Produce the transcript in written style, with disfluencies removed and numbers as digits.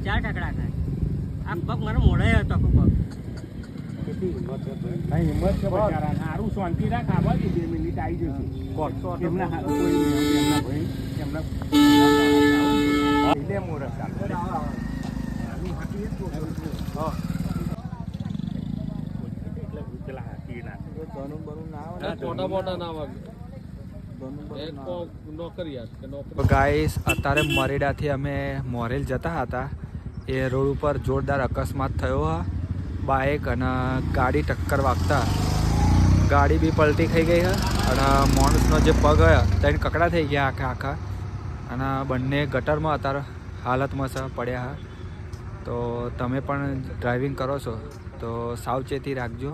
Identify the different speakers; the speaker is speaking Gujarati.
Speaker 1: 4 ઠકડા ખાય આ પગ મારો મોઢે હતો આખો પગ
Speaker 2: હિંમત છે બચારા સારું શાંતિ રાખ આવા દે 2 મિનિટ આવી જશે એમના કોઈ એમના ભાઈ એમના એટલે મોરસ
Speaker 3: ગાઈસ અત્યારે મરેડાથી અમે મોરેલ જતા હતા એ રોડ ઉપર જોરદાર અકસ્માત થયો હા બાઇક અને ગાડી ટક્કર વાગતા ગાડી બી પલટી થઈ ગઈ છે અને માણસનો જે પગ તેને કકડા થઈ ગયા આખા અને બંને ગટરમાં અત્યારે હાલતમાં છે પડ્યા હા તો તમે પણ ડ્રાઇવિંગ કરો છો તો સાવચેતી રાખજો.